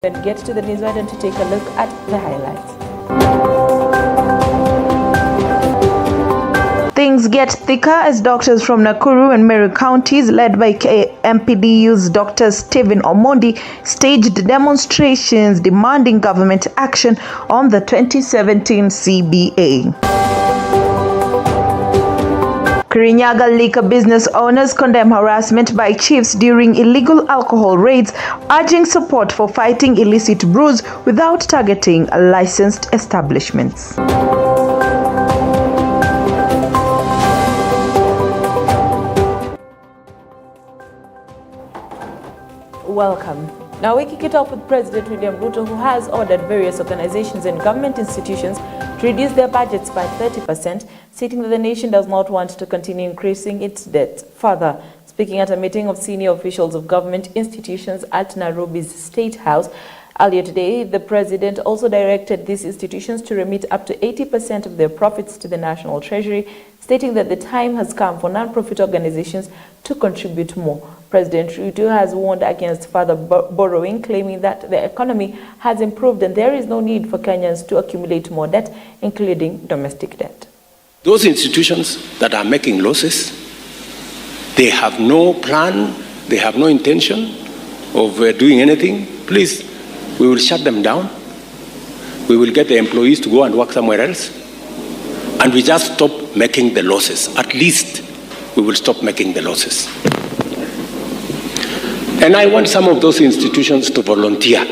And get to the news right and to take a look at the highlights. Things get thicker as doctors from Nakuru and Meru counties, led by MPDU's Dr. Stephen Omondi, staged demonstrations demanding government action on the 2017 CBA. Kirinyaga liquor business owners condemn harassment by chiefs during illegal alcohol raids, urging support for fighting illicit brews without targeting licensed establishments. Welcome. Now we kick it off with President William Ruto, who has ordered various organizations and government institutions to reduce their budgets by 30%, stating that the nation does not want to continue increasing its debt further. Speaking at a meeting of senior officials of government institutions at Nairobi's State House earlier today, the president also directed these institutions to remit up to 80% of their profits to the National Treasury, stating that the time has come for non-profit organizations to contribute more. President Ruto has warned against further borrowing, claiming that the economy has improved and there is no need for Kenyans to accumulate more debt, including domestic debt. Those institutions that are making losses, they have no plan, they have no intention of doing anything. Please, we will shut them down. We will get the employees to go and work somewhere else. And we just stop making the losses. At least we will stop making the losses. And I want some of those institutions to volunteer.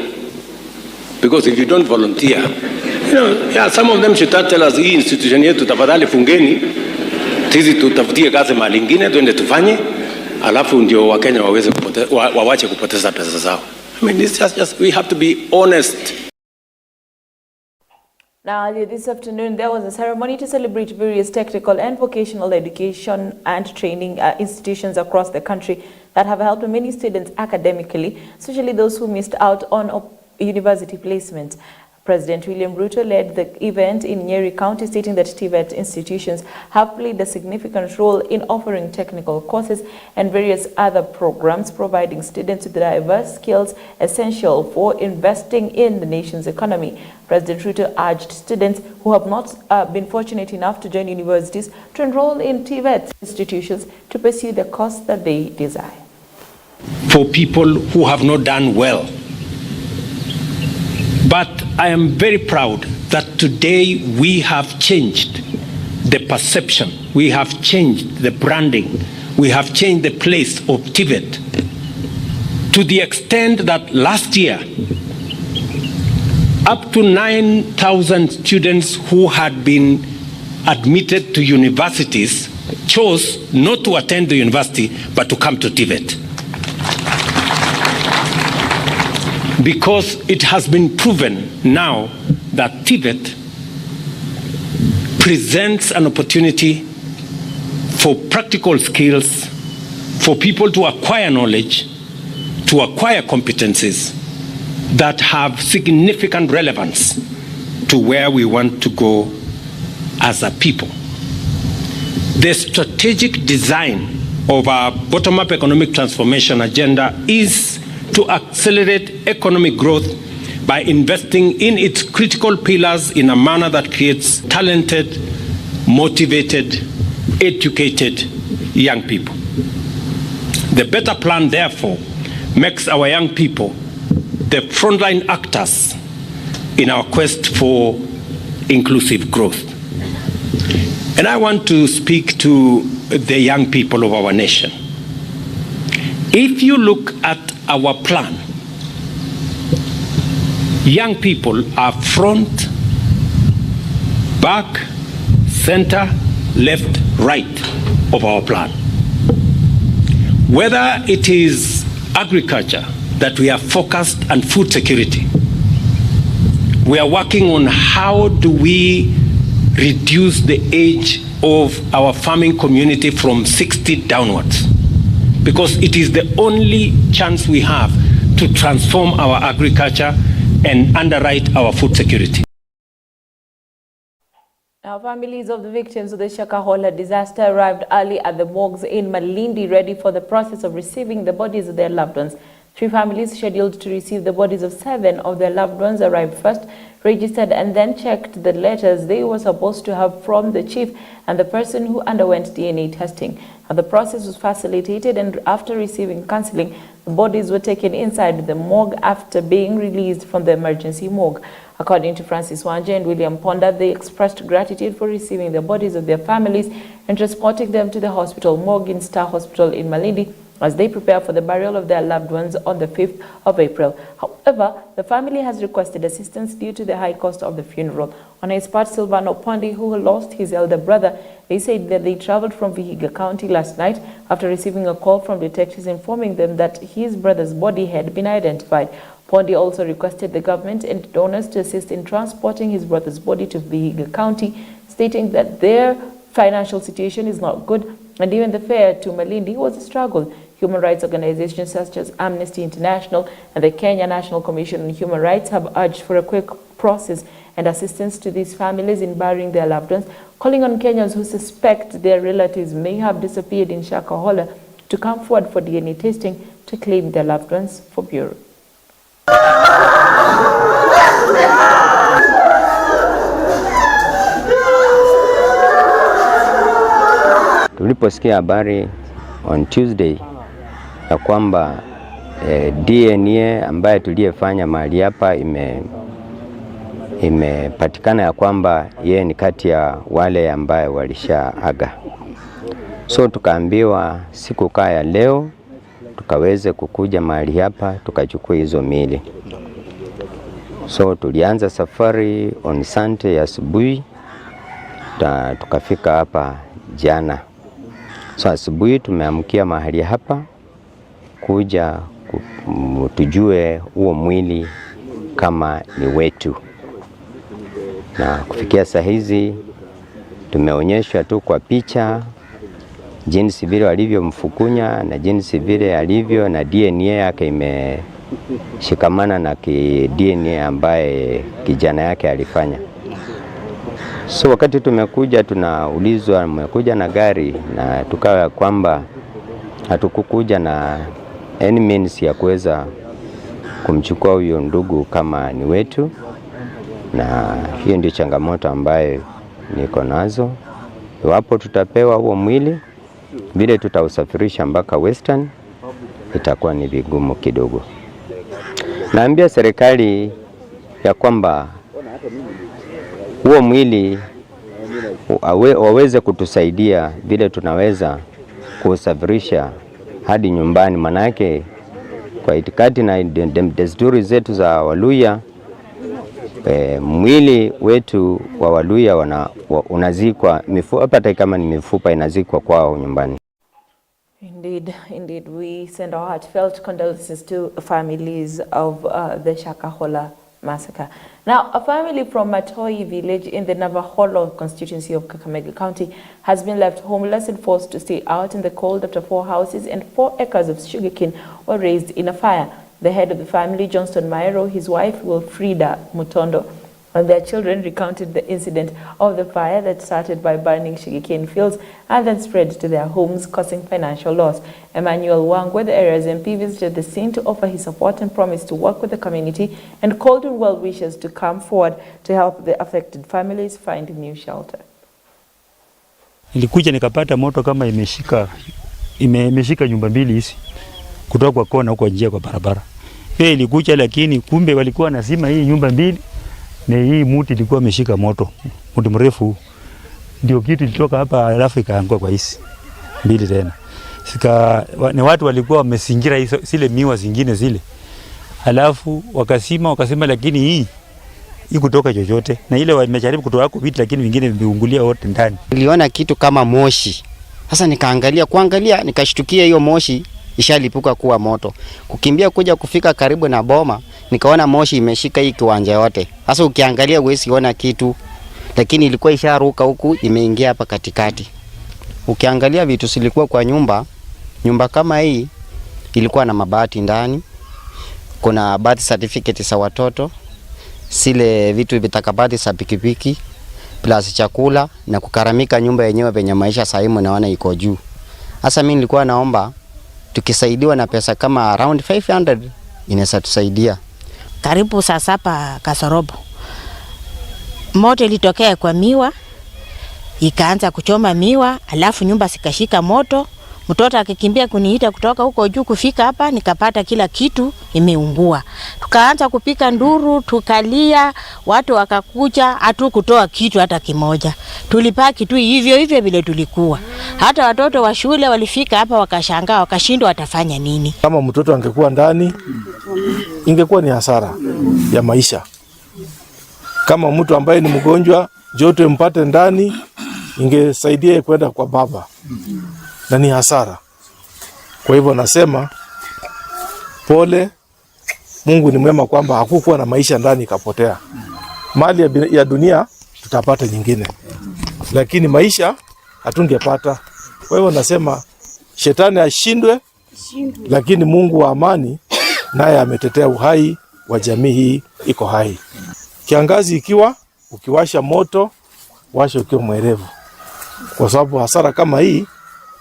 Because if you don't volunteer, some of them should tell us, hii institution yetu tafadhali fungeni, sisi tutafutie kazi mahali ingine, tuende tufanye, alafu ndio Wakenya wawache kupoteza pesa zao. I mean, it's just we have to be honest. Now, earlier this afternoon, there was a ceremony to celebrate various technical and vocational education and training institutions across the country that have helped many students academically, especially those who missed out on university placement. President William Ruto led the event in Nyeri County, stating that TVET institutions have played a significant role in offering technical courses and various other programs, providing students with diverse skills essential for investing in the nation's economy. President Ruto urged students who have not been fortunate enough to join universities to enroll in TVET institutions to pursue the course that they desire. For people who have not done well. But I am very proud that today we have changed the perception, we have changed the branding, we have changed the place of TVET to the extent that last year, up to 9,000 students who had been admitted to universities chose not to attend the university but to come to TVET. Because it has been proven now that TVET presents an opportunity for practical skills, for people to acquire knowledge, to acquire competencies that have significant relevance to where we want to go as a people. The strategic design of our bottom-up economic transformation agenda is to accelerate economic growth by investing in its critical pillars in a manner that creates talented, motivated, educated young people. The better plan, therefore, makes our young people the frontline actors in our quest for inclusive growth. And I want to speak to the young people of our nation. If you look at our plan, young people are front, back, center, left, right of our plan. Whether it is agriculture that we are focused and food security, we are working on how do we reduce the age of our farming community from 60 downwards. Because it is the only chance we have to transform our agriculture and underwrite our food security. Now, families of the victims of the Shakahola disaster arrived early at the morgues in Malindi, ready for the process of receiving the bodies of their loved ones. 3 families scheduled to receive the bodies of 7 of their loved ones arrived first, registered and then checked the letters they were supposed to have from the chief and the person who underwent DNA testing. And the process was facilitated, and after receiving counseling, the bodies were taken inside the morgue after being released from the emergency morgue. According to Francis Wanje and William Ponda, they expressed gratitude for receiving the bodies of their families and transporting them to the hospital morgue in Star Hospital in Malindi as they prepare for the burial of their loved ones on the 5th of April. However, the family has requested assistance due to the high cost of the funeral. On his part, Silvano Pondi, who lost his elder brother, they said that they traveled from Vihiga County last night after receiving a call from detectives informing them that his brother's body had been identified. Pondi also requested the government and donors to assist in transporting his brother's body to Vihiga County, stating that their financial situation is not good and even the fare to Malindi was a struggle. Human rights organizations such as Amnesty International and the Kenya National Commission on Human Rights have urged for a quick process and assistance to these families in burying their loved ones, calling on Kenyans who suspect their relatives may have disappeared in Shakahola to come forward for DNA testing to claim their loved ones for burial. Tuliposikia habari on Tuesday ya kwamba DNA ambaye tuliyefanya mahali hapa imepatikana ya kwamba yeye ni kati ya wale ambaye walishaaga. So tukaambiwa siku kaya leo tukaweze kukuja mahali hapa tukachukua hizo miili. So tulianza safari on Sunday asubuhi, tukafika hapa jana. So asubuhi tumeamkia mahali hapa kuja tujue huo mwili kama ni wetu. Na kufikia saa hizi tumeonyeshwa tu kwa picha jinsi vile walivyomfukunya na jinsi vile alivyo, na DNA yake imeshikamana na DNA ambaye kijana yake alifanya. So wakati tumekuja tunaulizwa mmekuja na gari, na tukawa kwamba hatukukuja na any means ya kuweza kumchukua huyo ndugu kama ni wetu, na hiyo ndio changamoto ambayo niko nazo. Iwapo tutapewa huo mwili, vile tutausafirisha mpaka Western itakuwa ni vigumu kidogo. Naambia serikali ya kwamba huo mwili waweze kutusaidia vile tunaweza kusafirisha hadi nyumbani, manake kwa itikadi na desturi zetu za Waluya, mwili wetu wa Waluya unazikwa hata kama ni mifupa inazikwa kwao nyumbani. Indeed, we send our heartfelt condolences to families of the Shakahola massacre. Now, a family from Matoi village in the Navaholo constituency of Kakamega County has been left homeless and forced to stay out in the cold after 4 houses and 4 acres of sugarcane were raised in a fire. The head of the family, Johnston Mairo, his wife, Wilfrida Mutondo, and their children recounted the incident of the fire that started by burning sugarcane fields and then spread to their homes, causing financial loss. Emmanuel Wangwe, the area's MP, visited the scene to offer his support and promised to work with the community and called on well-wishers to come forward to help the affected families find new shelter. Nilikuja nikapata moto kama imeshika nyumba mbili hizi kutoka kwa kona huko njia kwa barabara. Hiyo ilikuja, lakini kumbe walikuwa nasima hii nyumba mbili na hii muti ilikuwa imeshika moto. Muti mrefu ndio kitu ilitoka hapa, alafu ikaanguka kwa hizi mbili tena. Ni watu walikuwa wamezingira zile miwa zingine zile. Alafu wakasima, lakini hii kutoka chochote, na ile wamejaribu kutoa kwa vitu lakini vingine vimeungulia wote ndani. Niliona kitu kama moshi. Sasa kuangalia nikashtukia hiyo moshi ishalipuka kuwa moto. Kukimbia kuja kufika karibu na boma, nikaona moshi imeshika hii kiwanja yote. Sasa ukiangalia huwezi ona kitu, lakini ilikuwa isharuka huku imeingia hapa katikati. Ukiangalia vitu silikuwa kwa nyumba kama hii ilikuwa na mabati ndani. Kuna birth certificate za watoto, sile vitu vitakabati za pikipiki, plus chakula na kukaramika nyumba yenyewe penye maisha saimu naona iko juu. Sasa mimi nilikuwa naomba tukisaidiwa na pesa kama around 500 inaweza tusaidia. Karibu saa 7 kasorobo moto ilitokea kwa miwa, ikaanza kuchoma miwa, alafu nyumba zikashika moto. Mtoto akikimbia kuniita kutoka huko juu kufika hapa, nikapata kila kitu imeungua. Tukaanza kupika nduru, tukalia, watu wakakuja, hatukutoa kitu hata kimoja. Tulipaki tu hivyo hivyo vile tulikuwa. Hata watoto wa shule walifika hapa wakashangaa, wakashindwa watafanya nini. Kama mtoto angekuwa ndani, ingekuwa ni hasara ya maisha. Kama mtu ambaye ni mgonjwa, joto mpate ndani, ingesaidia kwenda kwa baba. Na ni hasara. Kwa hivyo nasema pole, Mungu ni mwema kwamba hakukuwa na maisha ndani ikapotea. Mali ya dunia tutapata nyingine, lakini maisha hatungepata. Kwa hivyo nasema shetani ashindwe, lakini Mungu wa amani naye ametetea uhai wa jamii hii iko hai. Kiangazi ikiwa ukiwasha moto, washa ukiwa mwerevu, kwa sababu hasara kama hii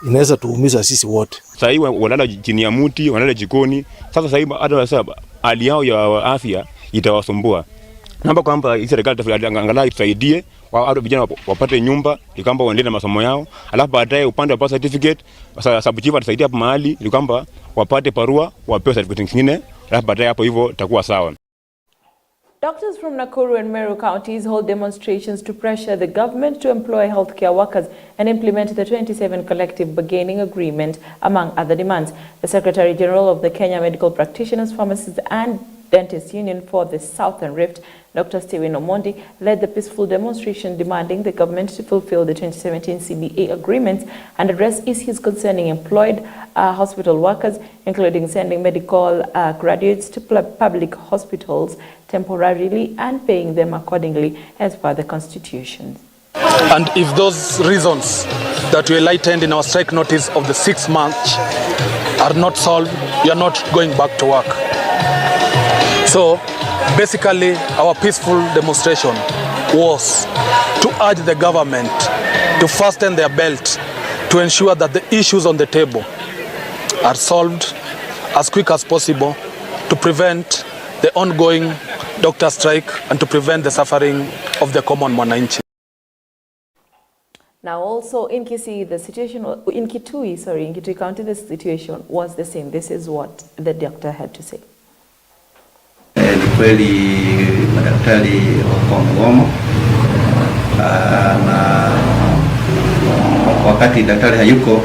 inaweza tuumiza sisi wote. Sasa hivi wanalala chini ya mti, wanalala jikoni. Sasa hivi hata hali yao ya afya itawasumbua. Naomba kwamba serikali angalau itusaidie wao vijana wapate nyumba, ili kwamba waendelee na masomo yao. Alafu baadaye upande wa birth certificate, sababu chief atasaidia hapo mahali, ili kwamba wapate parua, wapewe certificate nyingine. Alafu baadaye hapo hivyo itakuwa sawa. Doctors from Nakuru and Meru counties hold demonstrations to pressure the government to employ healthcare workers and implement the 27 collective bargaining agreement, among other demands. The Secretary General of the Kenya Medical Practitioners, Pharmacists and Dentists Union for the Southern Rift, Dr. Stephen Omondi, led the peaceful demonstration demanding the government to fulfill the 2017 CBA agreements and address issues concerning employed hospital workers, including sending medical graduates to public hospitals temporarily and paying them accordingly as per the Constitution. And if those reasons that we enlightened in our strike notice of the 6th March are not solved, we are not going back to work. So basically our peaceful demonstration was to urge the government to fasten their belt to ensure that the issues on the table are solved as quick as possible to prevent the ongoing doctor strike and to prevent the suffering of the common mwananchi. Now also in Kisii, the situation, in Kitui County, the situation was the same. This is what the doctor had to say. Ni kweli madaktari wako mgomo, na wakati daktari hayuko,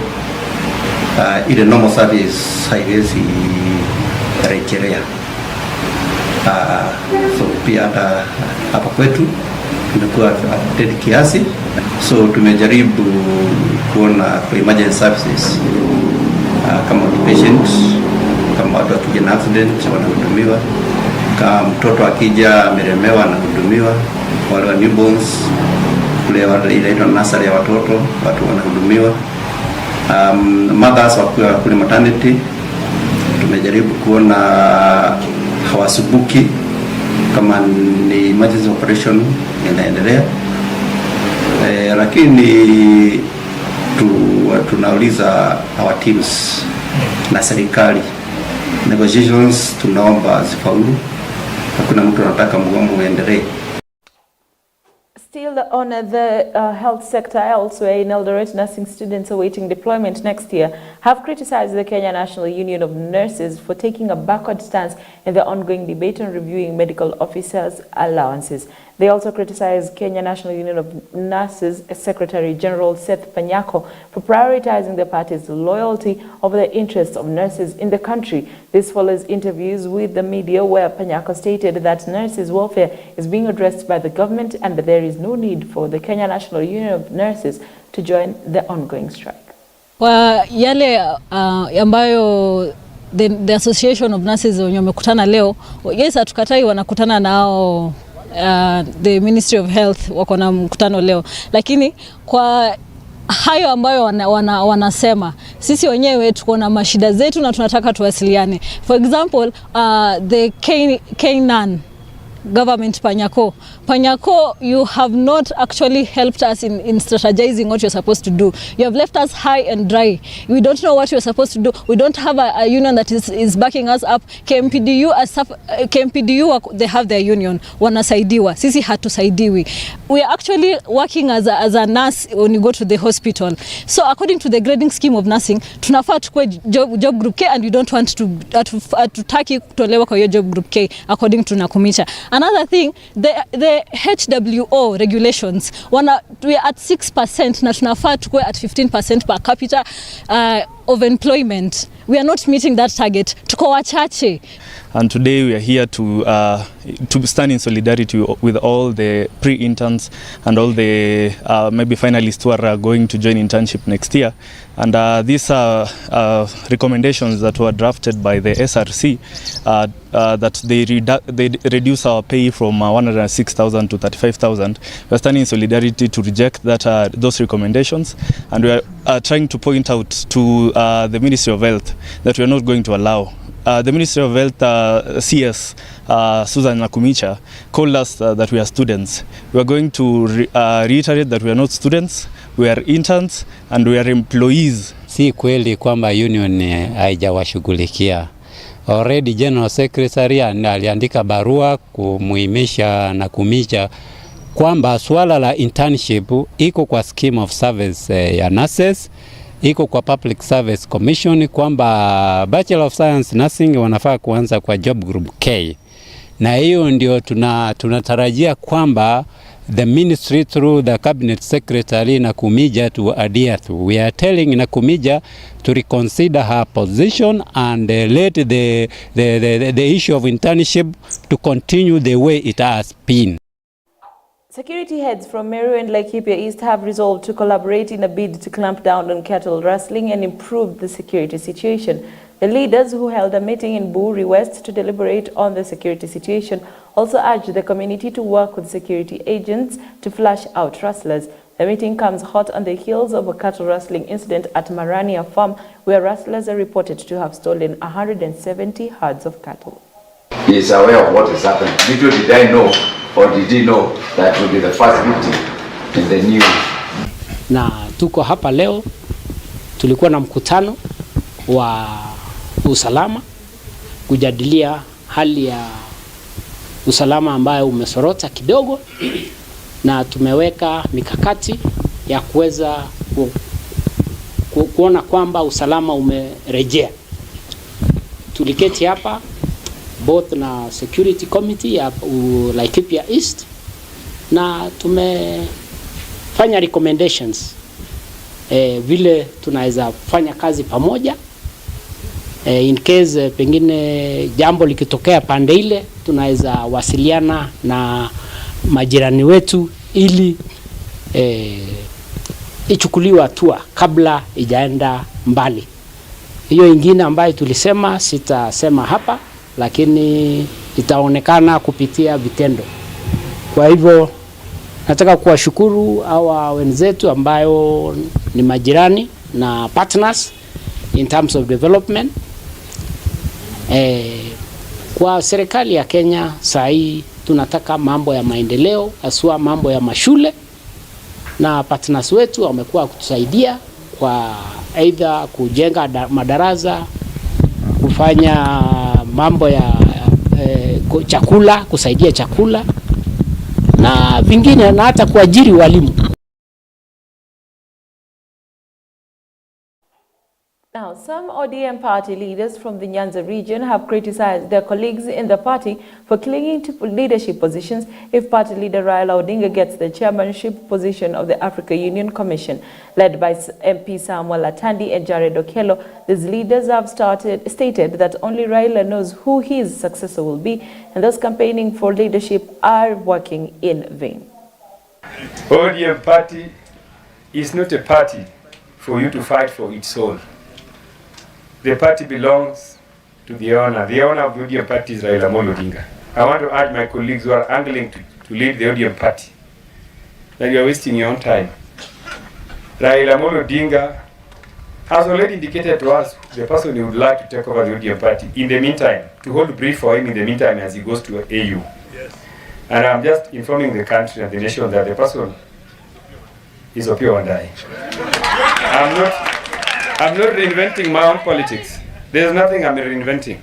ile normal service haiwezi rejelea. So pia hapa kwetu tumekuwa affected kiasi, so tumejaribu kuona kwa emergency services kama patient, kama watu wakija na accident wanahudumiwa, kama mtoto akija ameremewa anahudumiwa, wale wa newborns kule wale inaitwa nursery ya watoto watu wanahudumiwa, mothers wakiwa kule maternity tumejaribu kuona hawasubuki kama ni emergency operation inaendelea, lakini tunauliza our teams na serikali, negotiations tunaomba zifaulu, hakuna mtu anataka mgomo uendelee. Still on the health sector elsewhere in Eldoret, nursing students awaiting deployment next year have criticized the Kenya National Union of Nurses for taking a backward stance in the ongoing debate on reviewing medical officers' allowances. They also criticized Kenya National Union of Nurses Secretary General Seth Panyako for prioritizing the party's loyalty over the interests of nurses in the country. This follows interviews with the media where Panyako stated that nurses' welfare is being addressed by the government and that there is no need for the Kenya National Union of Nurses to join the ongoing strike. Kwa yale ambayo the Association of Nurses wenye wamekutana leo, yes, hatukatai wanakutana nao the Ministry of Health wako na mkutano leo, lakini kwa hayo ambayo wanasema sisi wenyewe tuko na mashida zetu na tunataka tuwasiliane. For example, the K9 government Panyako. Panyako, you have not actually helped us in strategizing what you're supposed to do. You have left us high and dry. We don't know what we're supposed to do. We don't have a union that is backing us up. KMPDU, they have their union. Wanasaidiwa. Sisi hatusaidiwi. We are actually working as a nurse when you go to the hospital. So according to the grading scheme of nursing, tunafaa tukue job group K, and you don't want to tutaki kutolewa kwa hiyo job group K according to Nakumicha. Another thing, the HWO regulations, we are at 6% na tunafaa tukue at 15% per capita of employment. We are not meeting that target. Tuko wachache. And today we are here to stand in solidarity with all the pre-interns and all the maybe finalists who are going to join internship next year. And these are recommendations that were drafted by the SRC that they reduce our pay from 106,000 to 35,000. We are standing in solidarity to reject those recommendations, and we are trying to point out to the Ministry of Health that we are not going to allow. The Ministry of Health CS Susan Nakumicha called us that we are students. We are going to reiterate that we are not students, we are interns and we are employees. Si kweli kwamba union haijawashughulikia. Already General Secretary aliandika barua kumuhimisha Nakumicha kwamba swala la internship iko kwa scheme of service ya nurses, iko kwa Public Service Commission, kwamba Bachelor of Science Nursing wanafaa kuanza kwa job group K. Na hiyo ndio tunatarajia kwamba the ministry through the cabinet secretary Nakumicha to adhere to. We are telling Nakumicha to reconsider her position and let the issue of internship to continue the way it has been. Security heads from Meru and Laikipia East have resolved to collaborate in a bid to clamp down on cattle rustling and improve the security situation. The leaders, who held a meeting in Buri West to deliberate on the security situation, also urged the community to work with security agents to flush out rustlers. The meeting comes hot on the heels of a cattle rustling incident at Marania Farm, where rustlers are reported to have stolen 170 herds of cattle. He is aware of what is happening. Little did I know, or did he know, that will be the first victim in the news. Na tuko hapa leo, tulikuwa na mkutano wa usalama kujadilia hali ya usalama ambayo umesorota kidogo, na tumeweka mikakati ya kuweza kuona kwamba usalama umerejea. Tuliketi hapa both na security committee ya Laikipia East, na tumefanya recommendations vile tunaweza fanya kazi pamoja. In case pengine jambo likitokea pande ile, tunaweza wasiliana na majirani wetu ili ichukuliwe hatua kabla ijaenda mbali. Hiyo ingine ambayo tulisema sitasema hapa, lakini itaonekana kupitia vitendo. Kwa hivyo nataka kuwashukuru hawa wenzetu ambayo ni majirani na partners in terms of development. Kwa serikali ya Kenya saa hii tunataka mambo ya maendeleo, haswa mambo ya mashule, na partners wetu wamekuwa kutusaidia kwa either kujenga madarasa, kufanya mambo ya chakula, kusaidia chakula na vingine, na hata kuajiri walimu. Now, some ODM party leaders from the Nyanza region have criticized their colleagues in the party for clinging to leadership positions if party leader Raila Odinga gets the chairmanship position of the Africa Union Commission. Led by MP Samuel Atandi and Jared Okello, these leaders have stated that only Raila knows who his successor will be, and those campaigning for leadership are working in vain. ODM party is not a party for you to fight for its soul. The party belongs to the owner. The owner of the ODM party is Raila Amolo Odinga. I want to urge my colleagues who are angling to lead the ODM party that you are wasting your own time. Raila Amolo Odinga has already indicated to us the person he would like to take over the ODM party in the meantime, to hold brief for him in the meantime as he goes to AU. Yes. And I'm just informing the country and the nation that the person is Opiyo Wandayi. I'm not reinventing my own politics. There's nothing I'm reinventing.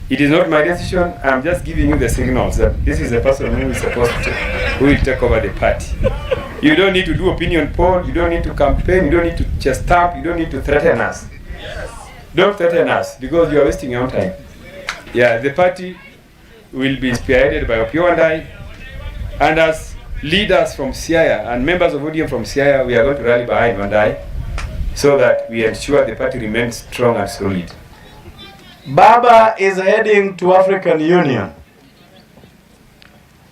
It is not my decision. I'm just giving you the signals that this is the person who is supposed to, who will take over the party. You don't need to do opinion poll. You don't need to campaign. You don't need to just stamp. You don't need to threaten us. Don't threaten us because you are wasting your own time. Yeah, the party will be spearheaded by Opiyo Wandayi, and as leaders from Siaya and members of ODM from Siaya, we are going to rally behind Wandayi so that we ensure the party remains strong and solid. Baba is heading to African Union,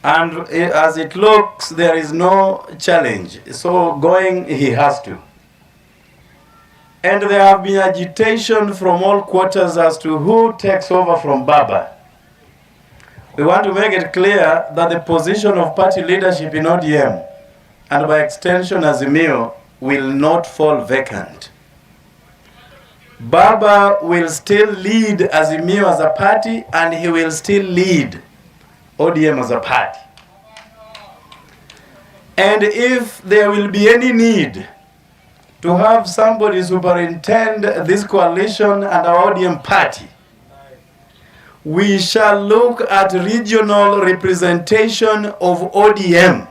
and as it looks, there is no challenge. So going, he has to. And there have been agitation from all quarters as to who takes over from Baba. We want to make it clear that the position of party leadership in ODM, and by extension Azimio, will not fall vacant. Baba will still lead Azimio as a party, and he will still lead ODM as a party. And if there will be any need to have somebody superintend this coalition and our ODM party, we shall look at regional representation of ODM.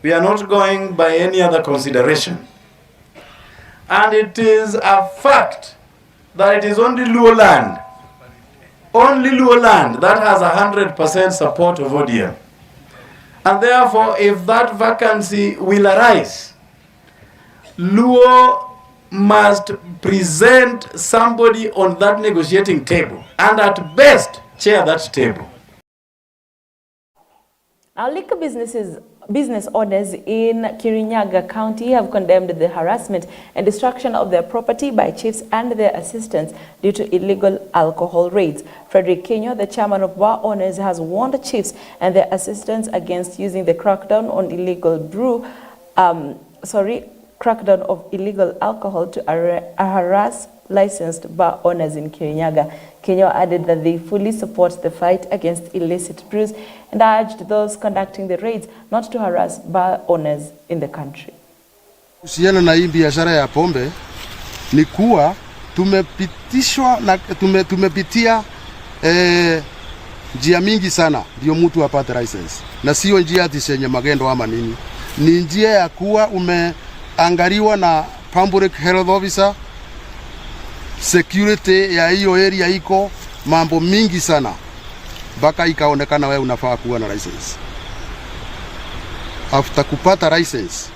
We are not going by any other consideration. And it is a fact that it is only Luo land that has 100% support of ODM. And therefore, if that vacancy will arise, Luo must present somebody on that negotiating table, and at best, chair that table. Now, liquor business owners in Kirinyaga County have condemned the harassment and destruction of their property by chiefs and their assistants due to illegal alcohol raids. Frederick Kenyo, the chairman of bar owners, has warned the chiefs and their assistants against using the crackdown on crackdown of illegal alcohol to harass licensed bar owners in Kirinyaga. Kenyo added that they fully support the fight against illicit brews and urged those conducting the raids not to harass bar owners in the country. Kuhusiana na hii biashara ya pombe ni kuwa tumepitishwa na tumepitia njia mingi sana ndio mtu apate license, na sio njia ati magendo ama nini. Ni njia ya kuwa umeangaliwa na public health officer, security ya hiyo area iko mambo mingi sana mpaka ikaonekana wewe unafaa kuwa na license. After kupata license,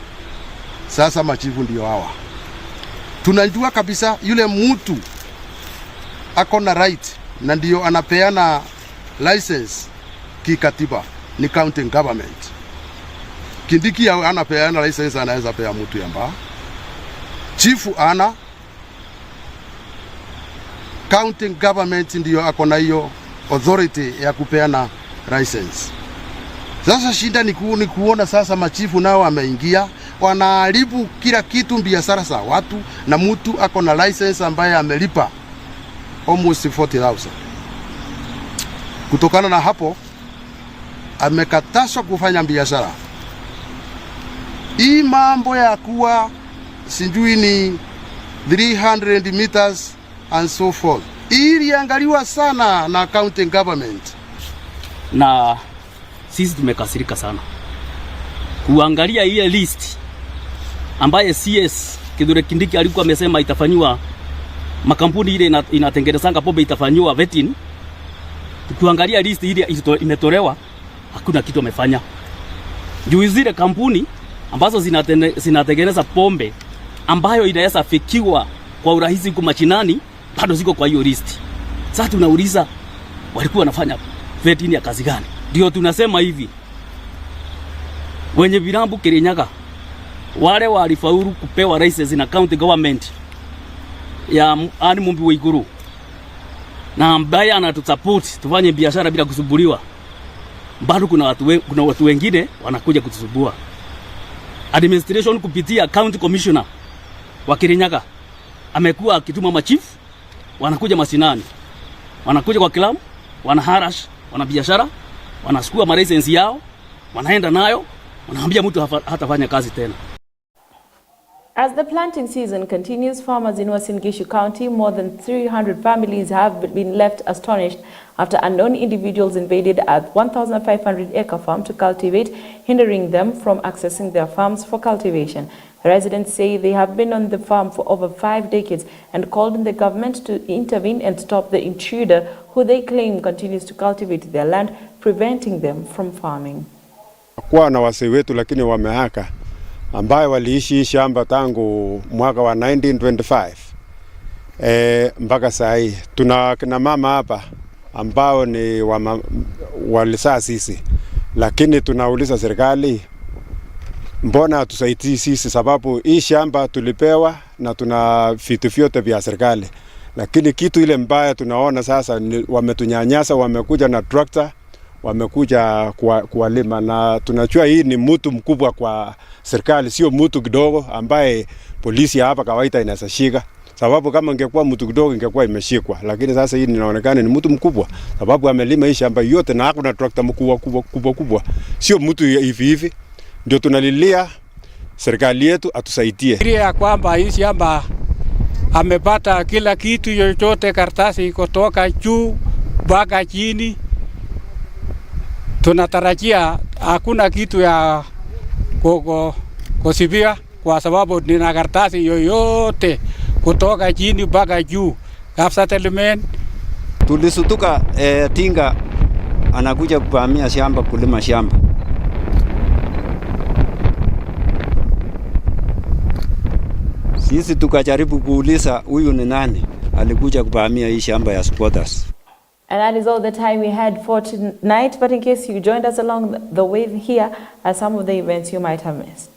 sasa machifu ndio hawa. Tunajua kabisa yule mtu ako na right na ndio anapeana license kikatiba ni county government. Kindiki anapeana license, anaweza pea mtu yamba. Chifu ana county government ndio ako na hiyo authority ya kupeana license. Sasa shida ni kuona sasa machifu nao wameingia, wanaharibu kila kitu, biashara za watu, na mtu ako na license ambaye amelipa almost 40,000. Kutokana na hapo amekatazwa kufanya biashara. Hii mambo ya kuwa sijui ni 300 meters and so forth, iliangaliwa sana na county government, na sisi tumekasirika sana kuangalia ile list ambaye CS Kithure Kindiki alikuwa amesema itafanywa makampuni ile inatengenezanga pombe itafanywa vetting. Tukiangalia list ile imetolewa, hakuna kitu amefanya. Juu zile kampuni ambazo zinatengeneza pombe ambayo inaweza fikiwa kwa urahisi kwa machinani bado ziko kwa hiyo list. Sasa tunauliza walikuwa wanafanya vetting ya kazi gani? Ndio tunasema hivi, wenye vilambu Kirinyaga wale walifaulu kupewa license na county government ya Anne Mumbi Waiguru, na ambaye anatusupport tufanye biashara bila kusumbuliwa, bado kuna watu wengine wanakuja kutusubua. Administration kupitia county commissioner wa Kirinyaga amekuwa akituma machifu, wanakuja masinani, wanakuja kwa kilamu, wanaharash, wana biashara, wanachukua license yao, wanaenda nayo, wanaambia mtu hatafanya kazi tena. As the planting season continues, farmers in Uasin Gishu County, more than 300 families have been left astonished after unknown individuals invaded a 1,500-acre farm to cultivate, hindering them from accessing their farms for cultivation. The residents say they have been on the farm for over 5 decades and called on the government to intervene and stop the intruder, who they claim continues to cultivate their land, preventing them from farming. Kwa na wazee wetu lakini wamehaka ambayo waliishi shamba tangu mwaka wa 1925 mpaka saa hii. Tuna kina mama hapa ambao ni walisaa sisi, lakini tunauliza serikali mbona hatusaidii sisi, sababu hii shamba tulipewa na tuna vitu vyote vya serikali, lakini kitu ile mbaya tunaona sasa wametunyanyasa, wamekuja na tractor, wamekuja kuwalima, na tunajua hii ni mtu mkubwa kwa serikali, sio mtu kidogo ambaye polisi hapa kawaida inaweza shika, sababu kama ingekuwa mtu kidogo ingekuwa imeshikwa, lakini sasa hii inaonekana ni mtu mkubwa sababu amelima hii shamba yote na hakuna tractor kubwa, sio mtu hivi. Ndio tunalilia serikali yetu atusaidie. Ya kwamba hii shamba amepata kila kitu yoyote, karatasi kutoka juu mpaka chini. Tunatarajia hakuna kitu ya kusibia kwa sababu nina karatasi yoyote kutoka chini mpaka juu. Settlement. Tulisutuka tinga anakuja kuvamia shamba, kulima shamba. Sisi tukajaribu kuuliza huyu ni nani alikuja kuvamia hii shamba ya squatters. And that is all the time we had for tonight, but in case you joined us along the way, here are some of the events you might have missed.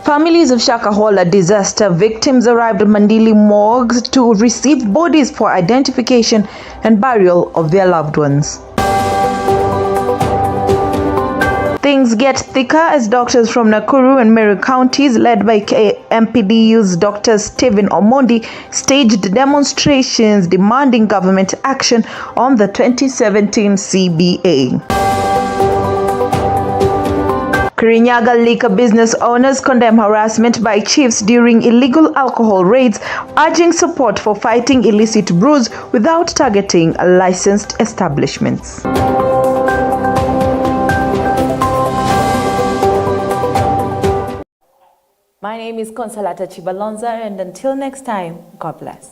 Families of Shakahola disaster victims arrived at Mandili morgues to receive bodies for identification and burial of their loved ones. Things get thicker as doctors from Nakuru and Meru counties, led by MPDU's Dr. Stephen Omondi, staged demonstrations demanding government action on the 2017 CBA. Kirinyaga liquor business owners condemn harassment by chiefs during illegal alcohol raids, urging support for fighting illicit brews without targeting licensed establishments. My name is Consolata Chibalonza, and until next time, God bless.